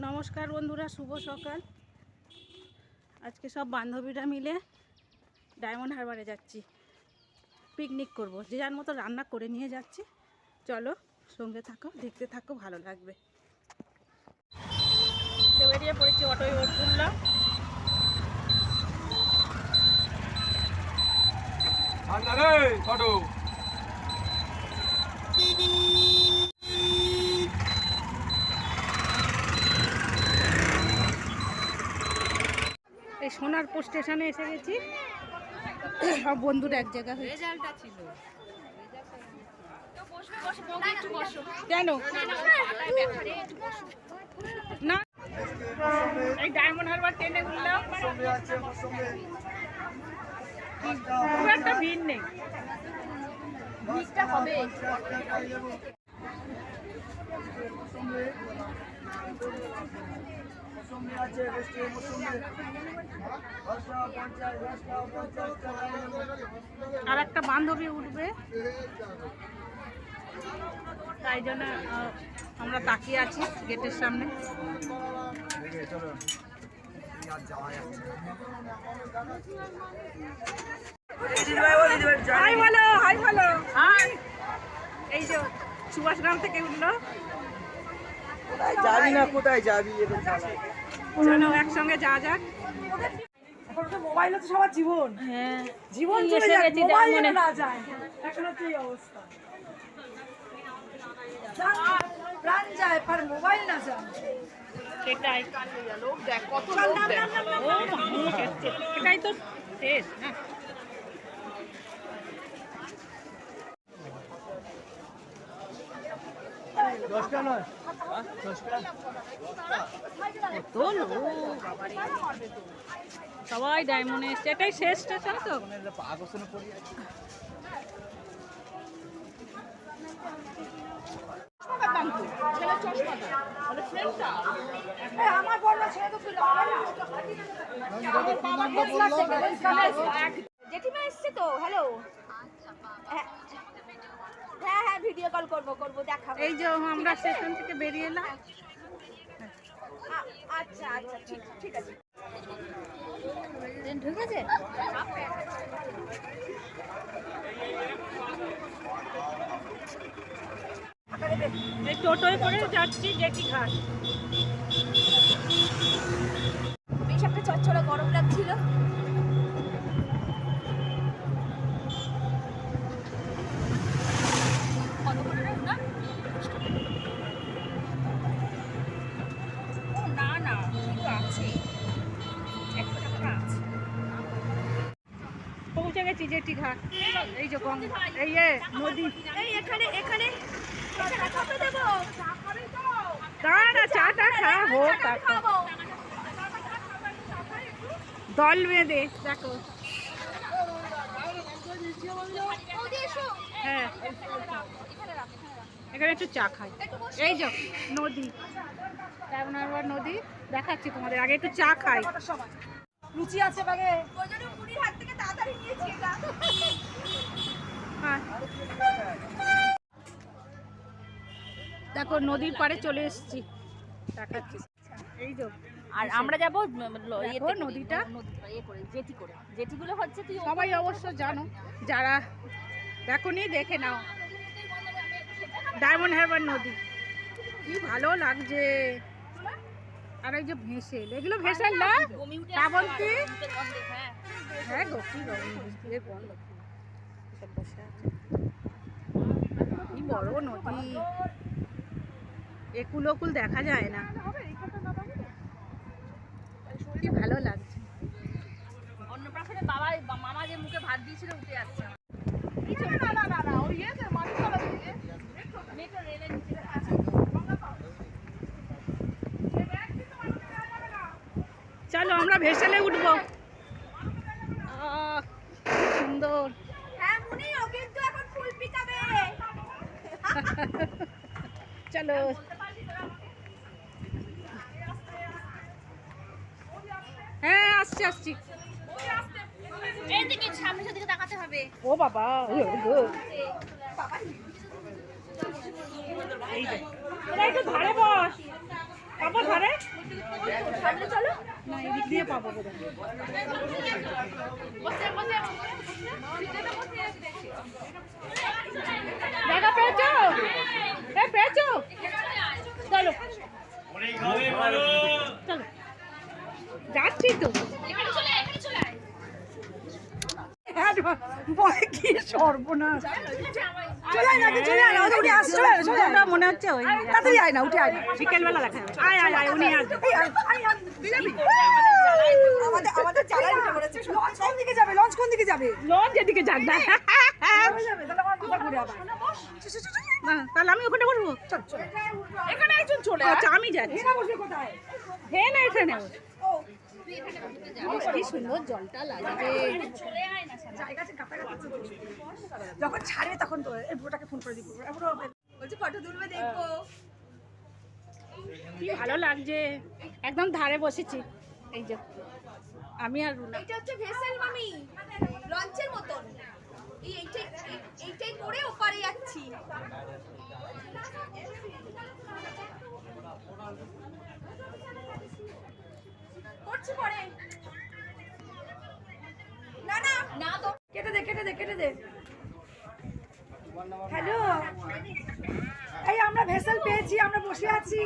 নমস্কার বন্ধুরা, শুভ সকাল। আজকে সব বান্ধবীরা মিলে ডায়মন্ড হারবারে যাচ্ছি, পিকনিক করব। যে যার মতো রান্না করে নিয়ে যাচ্ছি। চলো সঙ্গে থাকো, দেখতে থাকো, ভালো লাগবে। বেরিয়ে পড়েছি, অটোয় উঠলাম। এই সোনারপুর স্টেশনে এসে গেছি। সব বন্ধুরা এক জায়গা হয়ে কেন না, এই ডায়মন্ড হারবার ট্রেনে উঠলাম, খুব একটা ভিড় নেই। ভিড়টা হবে। আর একটা বান্ধবী উঠবে, তাই জন্য আমরা তাকিয়ে আছি গেটের সামনে। হাই বলো, হাই বলো, হাই। এই যে সুভাষগ্রাম থেকে উঠলো। যাবি না, কোথায় যাবি? চলো একসঙ্গে যাওয়া যাক। এখন তো মোবাইল হচ্ছে সবার জীবন। হ্যাঁ, জীবন চলে যায়, মোবাইল যেন না যায়। এখন হচ্ছে এই অবস্থা। প্রাণ যায়, पर মোবাইল না যায়। সেটাই। দেখ কত লোক, এটাই তো শেষ না। সবাই ডায়মন্ডে এসছে, এটাই শেষ স্টেশন তো। আমার বড় ছেলে তো জেঠিমা এসছে তো। হ্যালো, হ্যাঁ হ্যাঁ, ভিডিও কল করবো দেখাবো। এই যে আমরা স্টেশন থেকে বেরিয়ে এলাম। আচ্ছা আচ্ছা, ঠিক আছে। ঢুকেছে। এই টোটোয় করে যাচ্ছি জেটি ঘাট। বেশ একটা চচ্চড়া গরম লাগছিল। পৌঁছে গেছি জেটি ঘাট। এই যে গঙ্গা, এই নদী। এই এখানে কত দেবো? দাঁড়া, চাটা খাবো, দল বেঁধে দেখো। হ্যাঁ, এখানে একটু চা খাই। এই যে নদী, ডায়মন্ড হারবার নদী দেখাচ্ছি তোমাদের। আগে একটু চা খাই। লুচি আছে ব্যাগে। ওইজন্য মুড়ির হাত থেকে তাড়াতাড়ি নিয়েছি এটা। হ্যাঁ, দেখো নদীর পাড়ে চলে এসেছি, দেখাচ্ছি। এই যে আর আমরা যাবো নদীটা, জেটিগুলো হচ্ছে সবাই অবশ্য জানো, যারা দেখোনি দেখে নাও। ডায়মন্ড হারবার নদী কি ভালো লাগছে। আর এই যে ভেসেল, এগুলো ভেসেল না শ্রাবন্তী? হ্যাঁ গো, কি কি বড় নদী, একুল ওকুল দেখা যায় না। কি ভালো লাগছে। অন্নপ্রাশনে মামা যে মুখে ভাত দিয়েছিল উঠে যাচ্ছে। চলো আমরা ভেসেলে উঠবো। সুন্দর। হ্যাঁ মুনি, ও কিন্তু এখন ফুল পিকাবে। চলো। হ্যাঁ, আসছি। এইদিকে সামনের দিকে তাকাতে হবে। ও বাবা, এই যে একটু ধারে বস, বাবা ধারে। সামনে চলো। না এদিক দিয়ে পাবো বোধ দেখা পেয়েছো? হ্যাঁ পেয়েছো? চলো চলো যাচ্ছি তো। কি সর্বনাশ চলে আয় না চলে আয় না উঠে আসছে চলে আয় মনে হচ্ছে ওই তাড়াতাড়ি আয় না উঠে আয় না বিকেলবেলা দেখা যাবে। আয় আয় আয় উনি আসবে। আমাদের আমাদের চালাই উঠে পড়েছে লঞ্চ কোন দিকে যাবে লঞ্চ কোন দিকে যাবে লঞ্চ যেদিকে যাক না হয়ে যাবে তাহলে আমার মাথা ঘুরে আবার না, তাহলে আমি ওখানে বসবো। চল চল এখানে একজন চলে আচ্ছা আমি যাচ্ছি। হেনা বসবে কোথায় হে না এখানে ও কি সুন্দর জলটা লাগে। জায়গা আছে কাছাকাছি যখন ছাড়ে তখন তো এই বুড়োটাকে ফোন করে দিব বুড়ো বলছি ফটো তুলবে দেখবো। কি ভালো লাগছে, একদম ধারে বসেছি। এই যে আমি আর রুনা। এটা হচ্ছে ভেসেল মামি, লঞ্চের মতন। এইটাই করে ওপারে যাচ্ছি। করছি পরে। না না না তো কেটে দে কেটে দে কেটে দে হ্যালো এই আমরা ভেসেল পেয়েছি আমরা বসে আছি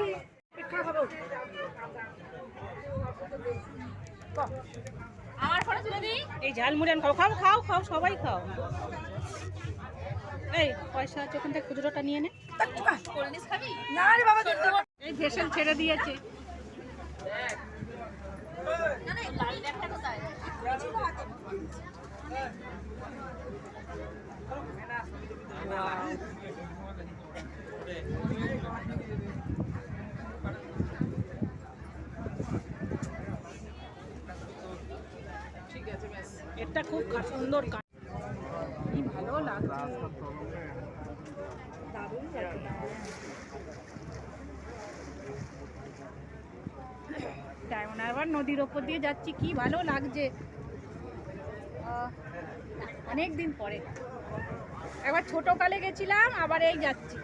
আমার ফটো তুলে দিই। এই ঝালমুড়ি খাও খাও খাও খাও সবাই খাও। এই পয়সা আছে ওখান থেকে খুচরোটা নিয়ে নে। কোল্ড ড্রিঙ্কস খাবি? না রে বাবা এই ভেসেল ছেড়ে দিয়েছে। না না লাল ব্যাগটা কোথায়? এটা খুব সুন্দর কাজ, কি ভালো লাগছে। ডায়মন্ড হারবার নদীর ওপর দিয়ে যাচ্ছি, কি ভালো লাগছে। অনেক দিন পরে একবার ছোটকালে গেছিলাম, আবার এই যাচ্ছি।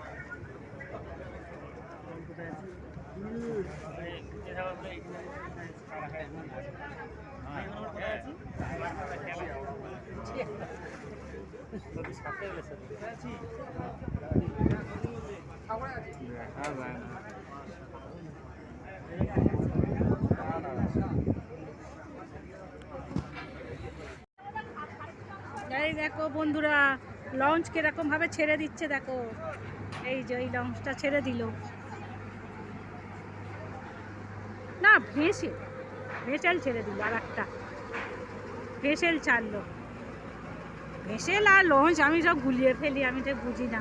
এই দেখো বন্ধুরা, লঞ্চ কিরকম ভাবে ছেড়ে দিচ্ছে দেখো। এই যে এই লঞ্চটা ছেড়ে দিল না, ভেসেল ছেড়ে দিল। আর একটা ভেসেল ছাড়লো। ভেসেল আর লঞ্চ আমি সব গুলিয়ে ফেলি, আমি তো বুঝি না।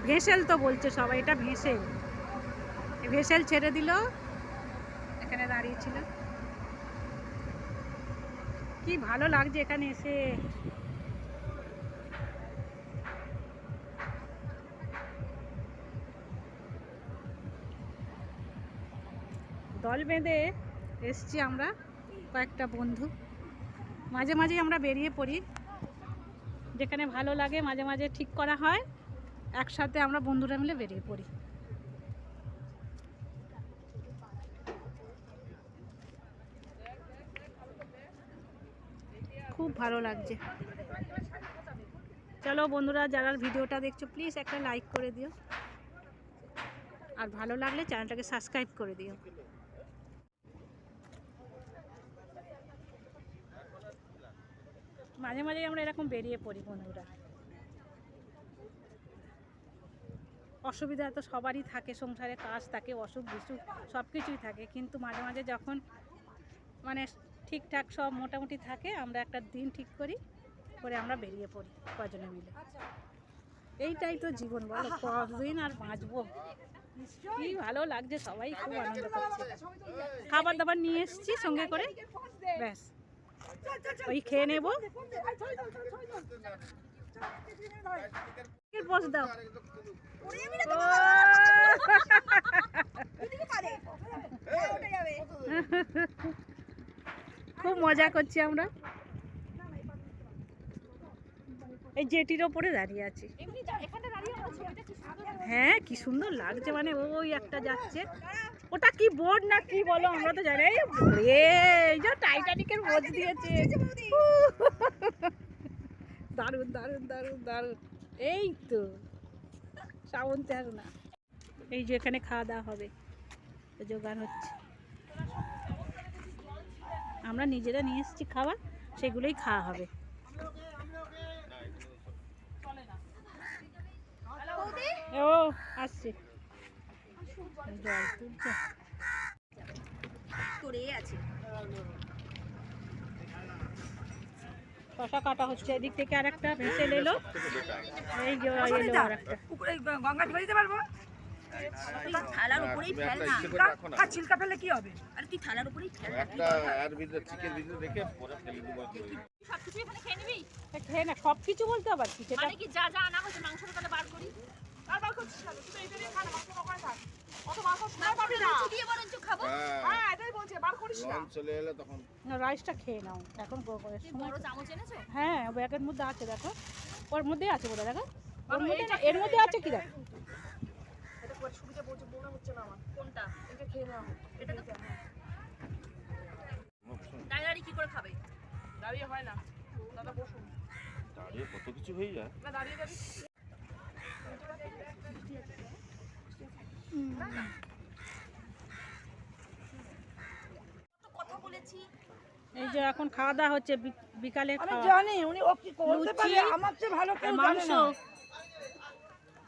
ভেসেল তো বলছে সবাই, এটা ভেসেল। ভেসেল ছেড়ে দিল, এখানে দাঁড়িয়েছিল। কি ভালো লাগছে এখানে এসে। দল বেঁধে এসছি আমরা কয়েকটা বন্ধু। মাঝে মাঝে আমরা বেরিয়ে পড়ি, যেখানে ভালো লাগে মাঝে মাঝে ঠিক করা হয়, একসাথে আমরা বন্ধুরা মিলে বেরিয়ে পড়ি। খুব ভালো লাগছে। চলো বন্ধুরা, যারা ভিডিওটা দেখছো প্লিজ একটা লাইক করে দিও, আর ভালো লাগলে চ্যানেলটাকে সাবস্ক্রাইব করে দিও। মাঝে মাঝে আমরা এরকম বেরিয়ে পড়ি বন্ধুরা। অসুবিধা তো সবারই থাকে, সংসারে কাজ থাকে, অসুখ বিসুখ সব কিছুই থাকে, কিন্তু মাঝে মাঝে যখন মানে ঠিকঠাক সব মোটামুটি থাকে, আমরা একটা দিন ঠিক করি, করে আমরা বেরিয়ে পড়ি কজনে মিলে। এইটাই তো জীবন, বলো কতদিন আর বাঁচবো। কি ভালো লাগছে, সবাই খুব আনন্দ করছে। খাবার দাবার নিয়ে এসেছি সঙ্গে করে, ব্যাস ওই খেয়ে নেবো। পোজ দাও। খুব মজা করছি আমরা, এই জেটির ওপরে দাঁড়িয়ে আছি। হ্যাঁ কি সুন্দর লাগছে, মানে ওই একটা যাচ্ছে, ওটা কি বোট না কি বলো আমরা তো জানি। এই যে টাইটানিকের বোট দিয়েছে, দারুণ দারুণ দারুণ দারুণ। এই তো শ্রাবন্তী আর না, এই যে এখানে খাওয়া দাওয়া হবে, জোগাড় হচ্ছে, আমরা নিজেরা নিয়ে এসেছি খাবার, সেগুলোই খাওয়া হবে। ও আসছে, জল তুলছে, তোরে আছে শশা কাটা হচ্ছে, এদিক থেকে আর একটা ভেসেল এলো, এই যে এলো আর একটা। উপরে গঙ্গা ঢেলে দিতে পারবো? থালার উপরেই ফেল না, আর ছিলকা ফেললে কি হবে? আর তুই থালার উপরেই ফেল। একটা আর ভিতরে চিকেন ভিতরে রেখে পরে ফেলে দেবো। সবকিছু এখানে খেয়ে নিবি? খেয়ে না, সব কিছু বলতে আবার কি, সেটা মানে কি যা যা আনা হয়েছে মাংসটা তাহলে বার করি। আর বার করছিস না, তুই তো এইটা দিয়ে খা না, মাংস কখনো থাক। অত মাংস সময় পাবি না। লুচি দিয়ে বরঞ্চ খাবো। হ্যাঁ এটাই বলছে, বার করিস না। লঞ্চ চলে এলে তখন রাইসটা খেয়ে নাও এখন করে তুই সময়। বড় চামচ এনেছো? হ্যাঁ ব্যাগের মধ্যে আছে, দেখো ওর মধ্যে আছে বোধ, দেখো ওর মধ্যে না, এর মধ্যে আছে কি দেখো। এটা খুব সুবিধা বলছে, মনে হচ্ছে না আমার। কোনটা? এটা খেয়ে নেওয়া হোক। এটা তো ডায়রি কি করে খাবে? দাঁড়িয়ে হয় না, দাদা বসুন। দাঁড়িয়ে কত কিছু হয়ে যায়। না দাঁড়িয়ে যাবি। কথা বলেছি। এই যে এখন খাওয়া দাওয়া হচ্ছে, বিকালে আমি খাওয়া, জানি উনি ও কি করতে লুচি, পারে, আমার চেয়ে ভালো কেউ জানে মাংস। না।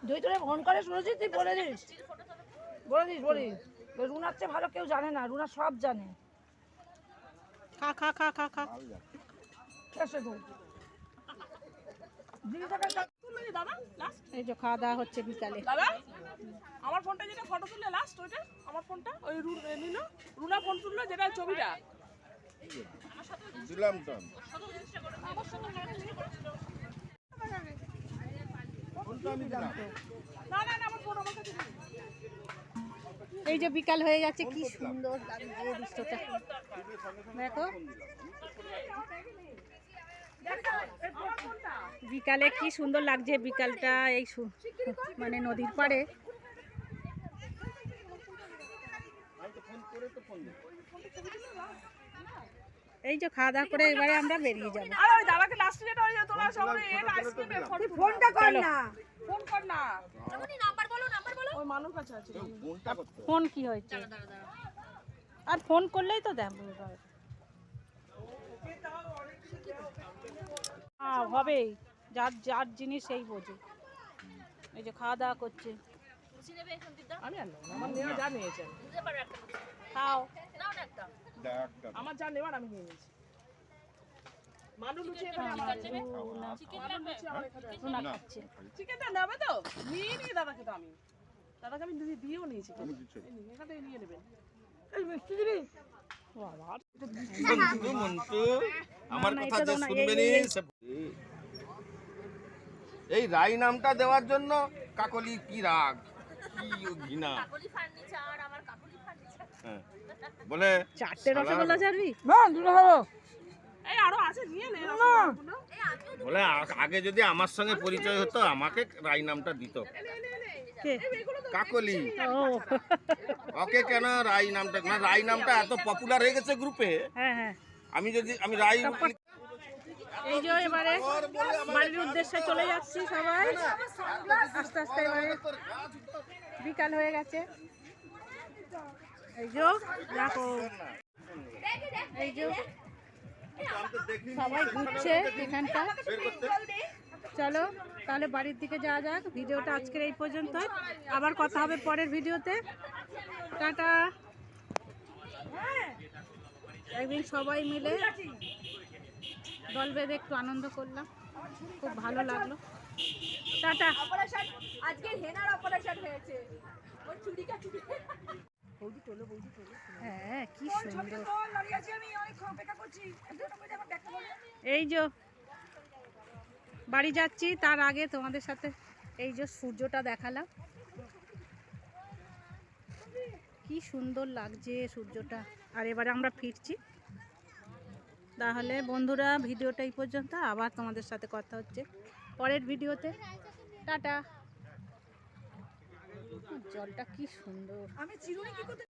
তুই তোরে ফোন করে শুনেছিস, তুই বলে দিস, বলিস রুনার চেয়ে ভালো কেউ জানে না, রুনা সব জানে। খা খা খা খা খা। এসে তো দিদিটাকে দাদা লাস্ট এই যে খাওয়া দাওয়া হচ্ছে বিকালে। দাদা আমার ফোনটা যেটা ফটো তুললে লাস্ট ওইটা আমার ফোনটা ওই নিল রুনা ফোন তুললো যেটা ছবিটা দিলাম তো না না না আমার ফোন আমার কাছে নেই। এই যে বিকাল হয়ে যাচ্ছে, কি সুন্দর লাগছে দৃশ্যটা, দেখো বিকালে কি সুন্দর লাগছে বিকালটা, এই মানে নদীর পাড়ে। এই যে খাওয়া দাওয়া করে এবারে আমরা বেরিয়ে যাবো। আর ওই দাদাকে লাস্টে যেটা ওই যে তোমরা সবাই এর আইসক্রিমে ফোনটা কর না, ফোন কর না তুমি নাম্বার বলো, নাম্বার বলো। ওই মানুষ কাছে আছে কোনটা করতে হবে? ফোন কি হয়েছে, আর ফোন করলেই তো দেখ হবেই, যার যার জিনিস সেই বোঝে। এই যে খাওয়া দাওয়া করছে, খুশি নেবে এখন দিদা আমি আর নেবো না, আমার নেওয়া যা নিয়েছেন, দিতে পারবে একটা খাও। নাও না একটা ডাক্তার আমার যা নেওয়ার আমি নিয়ে নিয়েছি। মানু লুচি চিকেন নেবে চিকেন নেবে রুনা খাচ্ছে। চিকেনটা নেবে তো নিয়ে নিয়ে দাদাকে, তো আমি দাদাকে আমি দিয়েও নিয়েছি, আমি দিচ্ছি এখান থেকে নিয়ে নেবেন। এই মিষ্টি দিবি? মন্টু মন্টু আমার না, কথা এটা যে দাও না, শুনবে এই- নি এই- সে এই রাই নামটা দেওয়ার জন্য কাকলি কি রাগ কি ঘৃণা। কাকলি ফার্নিচার আমার কাকলি ফার্নিচার হ্যাঁ, বলে চারটে রসগোল্লা ছাড়বি? না দুটো খাবো। এই আরো আছে নিয়ে নে বলে আগে যদি আমার সঙ্গে পরিচয় হতো আমাকে রাই নামটা দিত। কে? কাকলি ও ওকে কেন রাই নামটা, না রাই নামটা এত পপুলার হয়ে গেছে গ্রুপে, হ্যাঁ হ্যাঁ। আমি রাই এই যে এবারে বাড়ির উদ্দেশ্যে চলে যাচ্ছি সবাই আস্তে আস্তে, এবারে বিকাল হয়ে গেছে। এই যে দেখো, এই যে সবাই ঘুরছে এখানটা। চলো তাহলে বাড়ির দিকে যাওয়া যাক। ভিডিওটা আজকের এই পর্যন্ত, আবার কথা হবে পরের ভিডিওতে। টাটা। একদিন সবাই মিলে দল বেঁধে একটু আনন্দ করলাম, খুব ভালো লাগলো। টাটা। অপারেশন আজকে হেনার অপারেশন হয়েছে, ওর চুড়িটা চুড়ি। হ্যাঁ কি সুন্দর। দাঁড়িয়ে আছি আমি, অনেক অপেক্ষা করছি। এই যে বাড়ি যাচ্ছি, তার আগে তোমাদের সাথে এই যে সূর্যটা দেখালাম, কি সুন্দর লাগছে সূর্যটা। আর এবারে আমরা ফিরছি। তাহলে বন্ধুরা ভিডিওটা এই পর্যন্ত, আবার তোমাদের সাথে কথা হচ্ছে পরের ভিডিওতে। টাটা। জলটা কি সুন্দর। আমি চিরুনি কি করতে